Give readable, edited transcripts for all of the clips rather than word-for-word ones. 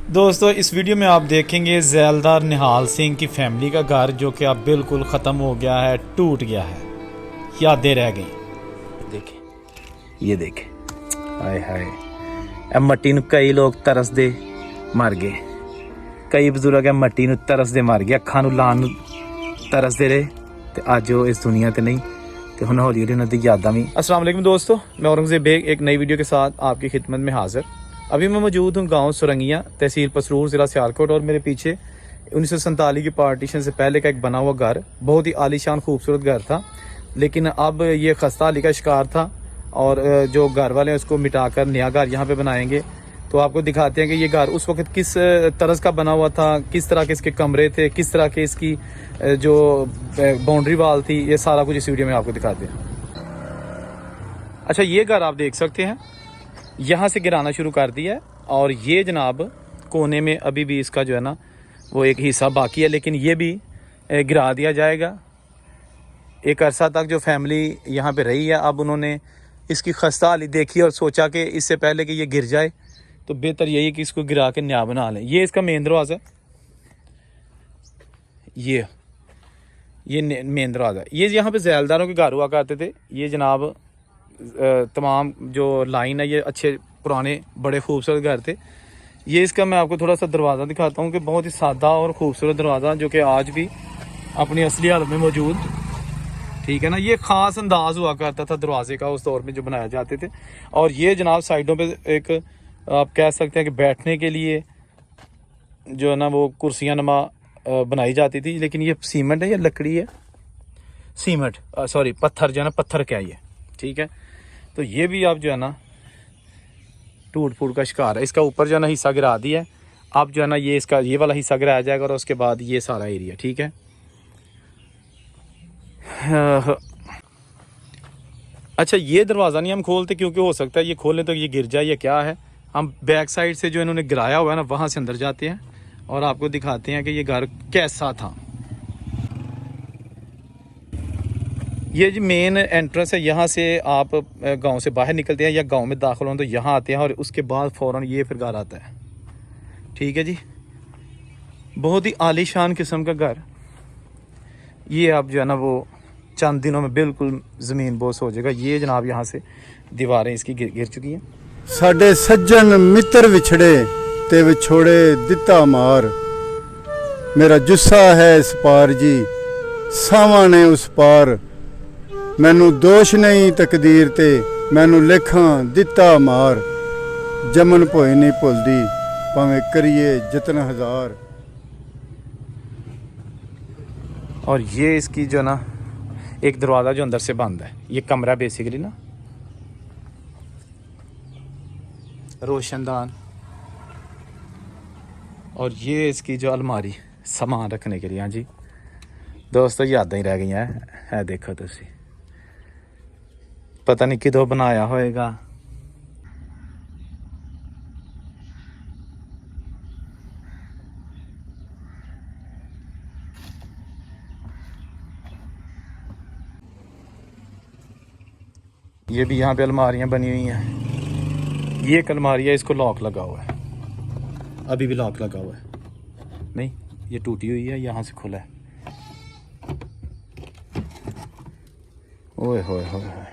दोस्तों इस वीडियो में आप देखेंगे ज़ैलदार निहाल सिंह की फैमिली का घर जो कि अब बिल्कुल ख़त्म हो गया है, टूट गया है, यादें रह गई। देखे ये देखे हाय हाय ए मट्टी नूं कई लोग तरसदे मर गए, कई बजुर्ग ए मट्टी नूं तरसदे मर गए, अखां नूं लाण नूं तरसदे रहे ते अज वो इस दुनिया ते नहीं ते हुण हौली हौली उन्हां दी यादां भी। अस्सलाम वालेकुम दोस्तों, मैं औरंगज़ेब बेग एक नई वीडियो के साथ आपकी खिदमत में हाजिर। अभी मैं मौजूद हूँ गांव सुरंगिया, तहसील पसरूर, ज़िला सियालकोट। और मेरे पीछे 1947 की पार्टीशन से पहले का एक बना हुआ घर, बहुत ही आलीशान खूबसूरत घर था, लेकिन अब ये खस्ता हाली का शिकार था और जो घर वाले हैं उसको मिटाकर नया घर यहाँ पे बनाएंगे। तो आपको दिखाते हैं कि ये घर उस वक्त किस तरह का बना हुआ था, किस तरह के इसके कमरे थे, किस तरह के इसकी जो बाउंड्री वाल थी, ये सारा कुछ इस वीडियो में आपको दिखाते हैं। अच्छा, ये घर आप देख सकते हैं, यहाँ से गिराना शुरू कर दिया है और ये जनाब कोने में अभी भी इसका जो है ना वो एक हिस्सा बाकी है, लेकिन ये भी गिरा दिया जाएगा। एक अरसा तक जो फैमिली यहाँ पे रही है, अब उन्होंने इसकी खस्ता हाली देखी और सोचा कि इससे पहले कि ये गिर जाए तो बेहतर यही कि इसको गिरा के नया बना लें। ये इसका मेन दरवाज़ा, ये मेन दरवाज़ा। ये यहाँ पे ज़ैलदारों के घर हुआ करते थे। ये जनाब तमाम जो लाइन है, ये अच्छे पुराने बड़े खूबसूरत घर थे। ये इसका मैं आपको थोड़ा सा दरवाज़ा दिखाता हूँ कि बहुत ही सादा और ख़ूबसूरत दरवाज़ा जो कि आज भी अपनी असली हालत में मौजूद, ठीक है ना। ये ख़ास अंदाज हुआ करता था दरवाजे का उस दौर में जो बनाए जाते थे। और ये जनाब साइडों पे एक आप कह सकते हैं कि बैठने के लिए जो है ना वो कुर्सियाँ नमा बनाई जाती थी, लेकिन ये सीमेंट है या लकड़ी है, सीमेंट सॉरी पत्थर जो है ना, पत्थर क्या ये, ठीक है। तो ये भी आप जो है ना टूट फूट का शिकार है। इसका ऊपर जो है ना हिस्सा गिरा दिया है, अब जो है ना ये इसका ये वाला हिस्सा गिराया जाएगा और उसके बाद ये सारा एरिया, ठीक है। अच्छा, ये दरवाज़ा नहीं हम खोलते क्योंकि हो सकता है ये खोलें तो ये गिर जाए या क्या है। हम बैक साइड से जो इन्होंने गिराया हुआ है ना वहाँ से अंदर जाते हैं और आपको दिखाते हैं कि ये घर कैसा था। ये जो मेन एंट्रेंस है, यहाँ से आप गांव से बाहर निकलते हैं या गांव में दाखिल हों तो यहाँ आते हैं और उसके बाद फ़ौरन ये फिर घर आता है, ठीक है जी। बहुत ही आलीशान किस्म का घर। ये आप जो है ना वो चंद दिनों में बिल्कुल ज़मीन बोस हो जाएगा। ये जनाब यहाँ से दीवारें इसकी गिर चुकी हैं। साडे सज्जन मित्र विछड़े ते विछोड़े दिता मार, मेरा जुस्सा है इस पार जी, सावां ने उस पार, मैनू दोष नहीं तकदीर ते, मैनू लेखां दिता मार, जमन भोए नहीं भुलदी भावें करिए जतन हजार। और ये इसकी जो ना एक दरवाज़ा जो अंदर से बंद है, ये कमरा बेसिकली ना, रोशनदान। और ये इसकी जो अलमारी सामान रखने के लिए। हाँ जी दोस्तों, यादां ही रह गई है देखो तुसी, पता नहीं किदों बनाया होएगा। ये भी यहाँ पे अलमारियाँ बनी हुई हैं। ये एक अलमारी है, इसको लॉक लगा हुआ है, अभी भी लॉक लगा हुआ है, नहीं ये टूटी हुई है, यहाँ से खुला है। ओए होए होए,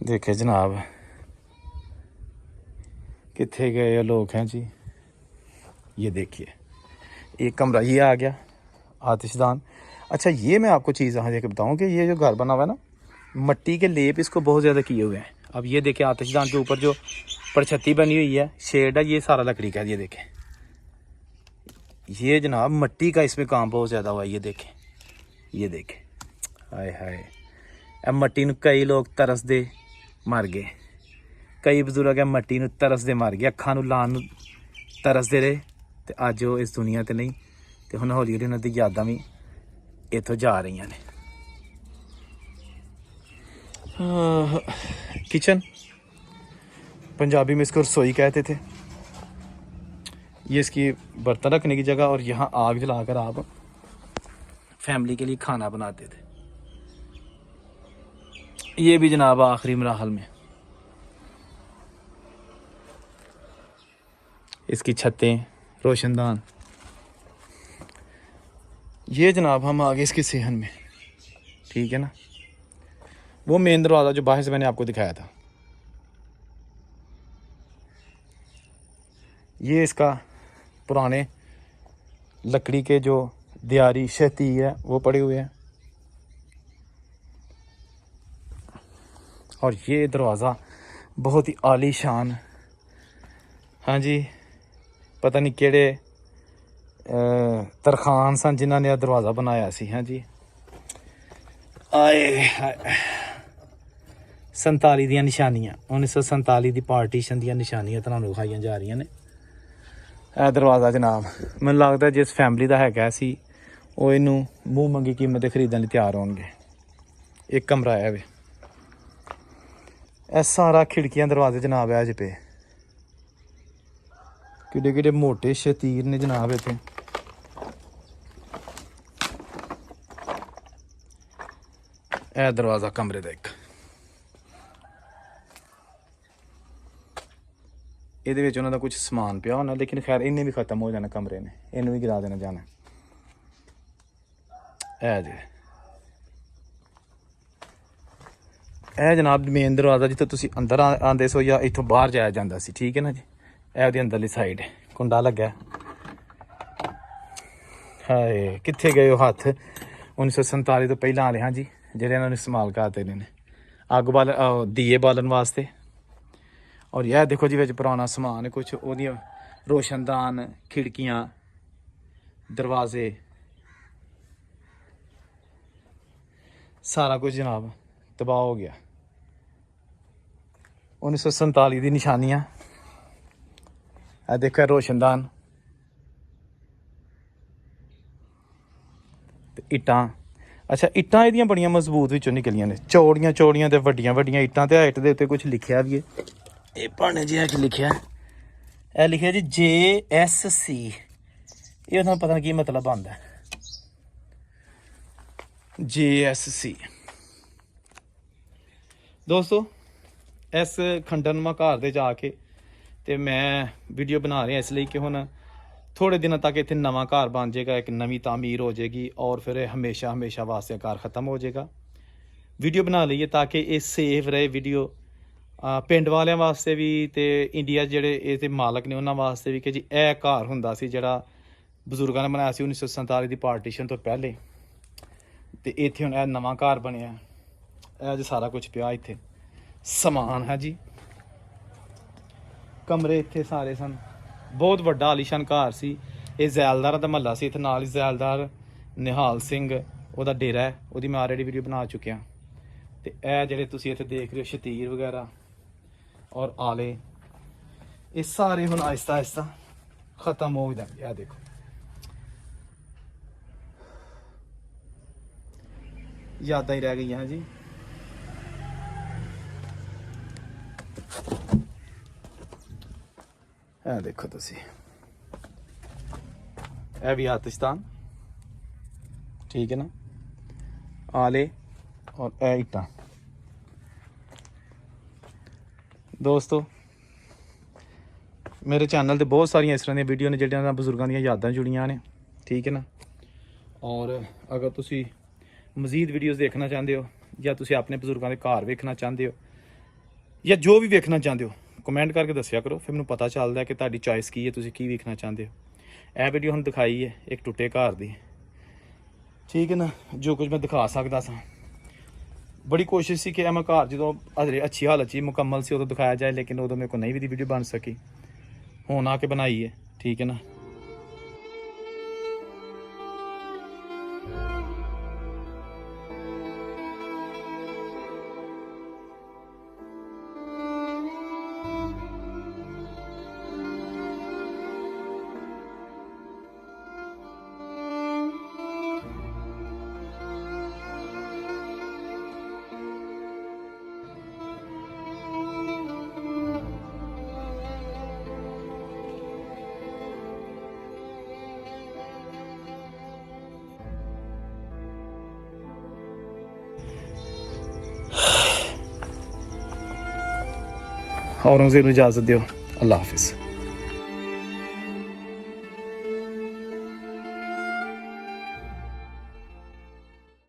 देखे जनाब कितने गए लोग हैं जी। ये देखिए एक कमरा ये आ गया, आतिशदान। अच्छा, ये मैं आपको चीज़ यहाँ देकर बताऊँ कि ये जो घर बना हुआ है ना, मट्टी के लेप इसको बहुत ज़्यादा किए हुए हैं। अब ये देखें आतिशदान के ऊपर जो परछत्ती बनी हुई है, शेड है, ये सारा लकड़ी का है। ये देखें, ये जनाब मट्टी का इसमें काम बहुत ज़्यादा हुआ है। ये देखें, ये देखें, हाय हाय ए मट्टी नूं कई लोग तरसदे मर गए, कई बजुर्ग ए मट्टी नूं तरसदे मर गए, अखां नूं लाण नूं तरसदे रहे ते अज वो इस दुनिया ते नहीं ते हुण हौली हौली उन्हां दी यादां भी इत्थों जा रही ने। किचन, पंजाबी में इसको रसोई कहते थे। ये इसकी बर्तन रखने की जगह, और यहाँ आग जलाकर आप फैमिली के लिए खाना बनाते थे। ये भी जनाब आखिरी मराहल में। इसकी छतें, रोशनदान। ये जनाब हम आ गए इसके सेहन में, ठीक है ना। वो मेन दरवाज़ा जो बाहर से मैंने आपको दिखाया था, ये इसका पुराने लकड़ी के जो दियारी शती है वो पड़े हुए हैं। और ये दरवाज़ा बहुत ही आलीशान, हाँ जी, पता नहीं केड़े तरखान सन जिन्होंने यह दरवाज़ा बनाया सी। हाँ जी, आए 47 ਦੀਆਂ ਨਿਸ਼ਾਨੀਆਂ, 1947 ਦੀ ਪਾਰਟੀਸ਼ਨ ਦੀਆਂ ਨਿਸ਼ਾਨੀਆਂ ਤੁਹਾਨੂੰ ਵਿਖਾਈਆਂ ਜਾ ਰਹੀਆਂ ਨੇ। ਇਹ ਦਰਵਾਜ਼ਾ ਜਨਾਬ ਮੈਨੂੰ ਲੱਗਦਾ ਜਿਸ ਫੈਮਿਲੀ ਦਾ ਹੈਗਾ ਸੀ ਉਹ ਇਹਨੂੰ ਮੂੰਹ ਮੰਗੀ ਕੀਮਤ ਤੇ ਖਰੀਦਣ ਲਈ ਤਿਆਰ ਹੋਣਗੇ। ਇੱਕ ਕਮਰਾ ਹੈ ਵੇ, ਇਹ ਸਾਰਾ ਖਿੜਕੀਆਂ ਦਰਵਾਜ਼ੇ ਜਨਾਬ ਹੈ ਜੇ ਪਏ, ਕਿੱਡੇ ਕਿੱਡੇ ਮੋਟੇ ਸ਼ਤੀਰ ਨੇ ਜਨਾਬ ਇੱਥੇ। ਇਹ ਦਰਵਾਜ਼ਾ ਕਮਰੇ ਦਾ ਇੱਕ, ਇਹਦੇ ਵਿੱਚ ਉਹਨਾਂ ਦਾ ਕੁਝ ਸਮਾਨ ਪਿਆ ਹੋਣਾ, ਲੇਕਿਨ ਖੈਰ ਇਹਨੇ ਵੀ ਖਤਮ ਹੋ ਜਾਣਾ ਕਮਰੇ ਨੇ, ਇਹਨੂੰ ਵੀ ਗਿਰਾ ਦੇਣਾ ਜਾਣਾ। ਇਹ ਜੇ ਇਹ ਜਨਾਬ ਮੇਨ ਦਰਵਾਜ਼ਾ ਜਿੱਥੇ ਤੁਸੀਂ ਅੰਦਰ ਆਉਂਦੇ ਸੋ ਜਾਂ ਇੱਥੋਂ ਬਾਹਰ ਜਾਇਆ ਜਾਂਦਾ ਸੀ, ਠੀਕ ਹੈ ਨਾ ਜੀ। ਇਹ ਉਹਦੀ ਅੰਦਰਲੀ ਸਾਈਡ ਕੁੰਡਾ ਲੱਗਾ। ਹਾਏ ਕਿੱਥੇ ਗਏ ਉਹ ਹੱਥ 1947 ਤੋਂ ਪਹਿਲਾਂ ਵਾਲੇ, ਹਾਂ ਜੀ, ਜਿਹੜੇ ਇਹਨਾਂ ਨੇ ਇਸਤੇਮਾਲ ਕਰਦੇ ਨੇ ਅੱਗ ਬਾਲ ਦੀਏ ਬਾਲਣ ਵਾਸਤੇ। और यह देखो जी विच पुराना समान कुछ ओदियां रोशनदान, खिड़कियां, दरवाजे, सारा कुछ जनाब तबाह हो गया। 1947 दी निशानियां, देखो रोशनदान, इट्टां। अच्छा इट्टां इहदियां बड़ियां मजबूत विचों निकलियां ने, चौड़ियां चौड़ियां ते वड्डियां वड्डियां इट्टां ते हाइट दे उत्ते कुछ लिखिया भी है। ਇਹ ਭਾਣੇ ਜੀ ਕੀ ਲਿਖਿਆ, ਇਹ ਲਿਖਿਆ ਜੀ JSC। ਇਹ ਤੁਹਾਨੂੰ ਪਤਾ ਨਹੀਂ ਕੀ ਮਤਲਬ ਆਉਂਦਾ, JSC। ਦੋਸਤੋ ਇਸ ਖੰਡਨਮਾ ਘਰ ਦੇ ਜਾ ਕੇ ਤੇ ਮੈਂ ਵੀਡੀਓ ਬਣਾ ਰਿਹਾ ਇਸ ਲਈ ਕਿ ਹੁਣ ਥੋੜੇ ਦਿਨਾਂ ਤੱਕ ਇੱਥੇ ਨਵਾਂ ਘਰ ਬਣ ਜਾਏਗਾ, ਇੱਕ ਨਵੀਂ ਤਾਮੀਰ ਹੋ ਜਾਏਗੀ ਔਰ ਫਿਰ ਇਹ ਹਮੇਸ਼ਾ ਹਮੇਸ਼ਾ ਵਾਸਤੇ ਘਰ ਖਤਮ ਹੋ ਜਾਏਗਾ। ਵੀਡੀਓ ਬਣਾ ਲਈਏ ਤਾਂ ਕਿ ਇਹ ਸੇਫ ਰਹੇ ਵੀਡੀਓ ਪਿੰਡ ਵਾਲਿਆਂ ਵਾਸਤੇ ਵੀ ਤੇ ਇੰਡੀਆ ਜਿਹੜੇ ਇਹਦੇ ਮਾਲਕ ਨੇ ਉਹਨਾਂ ਵਾਸਤੇ ਵੀ, ਕਿ ਜੀ ਇਹ ਘਰ ਹੁੰਦਾ ਸੀ ਜਿਹੜਾ ਬਜ਼ੁਰਗਾਂ ਨੇ ਬਣਾਇਆ ਸੀ 1947 ਦੀ ਪਾਰਟੀਸ਼ਨ ਤੋਂ ਪਹਿਲੇ, ਤੇ ਇੱਥੇ ਹੁਣ ਇਹ ਨਵਾਂ ਘਰ ਬਣਿਆ। ਇਹ ਜੀ ਸਾਰਾ ਕੁਝ ਪਿਆ ਇੱਥੇ ਸਮਾਨ ਹੈ ਜੀ, ਕਮਰੇ ਇੱਥੇ ਸਾਰੇ ਸਨ। ਬਹੁਤ ਵੱਡਾ ਆਲੀਸ਼ਾਨ ਘਰ ਸੀ। ਇਹ ਜ਼ੈਲਦਾਰਾਂ ਦਾ ਮਹੱਲਾ ਸੀ, ਇੱਥੇ ਨਾਲ ਹੀ ਜ਼ੈਲਦਾਰ ਨਿਹਾਲ ਸਿੰਘ ਉਹਦਾ ਡੇਰਾ ਹੈ, ਉਹਦੀ ਮੈਂ ਆਲਰੇਡੀ ਵੀਡੀਓ ਬਣਾ ਚੁੱਕਿਆ। ਤੇ ਇਹ ਜਿਹੜੇ ਤੁਸੀਂ ਇੱਥੇ ਦੇਖ ਰਹੇ ਹੋ ਸ਼ਤੀਰ ਵਗੈਰਾ और आले, ये सारे हुन आहिस्ता आहिस्ता खत्म हो जाएंगे। यह देखो यादां ही रह गई हैं जी। यह देखो तुसी, यह भी आतिशदान, ठीक है ना, आले और ए इट्टां। ਦੋਸਤੋ ਮੇਰੇ ਚੈਨਲ ਤੇ ਬਹੁਤ ਸਾਰੀਆਂ ਇਸ ਤਰ੍ਹਾਂ ਦੀਆਂ ਵੀਡੀਓ ਨੇ ਜਿਹੜੀਆਂ ਨਾਲ ਬਜ਼ੁਰਗਾਂ ਦੀਆਂ ਯਾਦਾਂ ਜੁੜੀਆਂ ਨੇ, ਠੀਕ ਹੈ ਨਾ। ਔਰ ਅਗਰ ਤੁਸੀਂ ਮਜ਼ੀਦ ਵੀਡੀਓਜ਼ ਦੇਖਣਾ ਚਾਹੁੰਦੇ ਹੋ ਜਾਂ ਤੁਸੀਂ ਆਪਣੇ ਬਜ਼ੁਰਗਾਂ ਦੇ ਘਰ ਵੇਖਣਾ ਚਾਹੁੰਦੇ ਹੋ ਜਾਂ ਜੋ ਵੀ ਵੇਖਣਾ ਚਾਹੁੰਦੇ ਹੋ, ਕਮੈਂਟ ਕਰਕੇ ਦੱਸਿਆ ਕਰੋ, ਫਿਰ ਮੈਨੂੰ ਪਤਾ ਚੱਲਦਾ ਕਿ ਤੁਹਾਡੀ ਚੋਇਸ ਕੀ ਹੈ, ਤੁਸੀਂ ਕੀ ਵੇਖਣਾ ਚਾਹੁੰਦੇ ਹੋ। ਇਹ ਵੀਡੀਓ ਹੁਣ ਦਿਖਾਈ ਹੈ ਇੱਕ ਟੁੱਟੇ ਘਰ ਦੀ, ਠੀਕ ਹੈ ਨਾ, ਜੋ ਕੁਝ ਮੈਂ ਦਿਖਾ ਸਕਦਾ ਸਾਂ। बड़ी कोशिश सी कि मैं घर जो हजरे अच्छी हालत च मुकम्मल से उदों दिखाया जाए, लेकिन उदों मेरे को नहीं भी वीडियो बन सकी, हुण आके बनाई है, ठीक है ना। औरंगजेब इजाज़त दो। अल्लाह हाफिज़।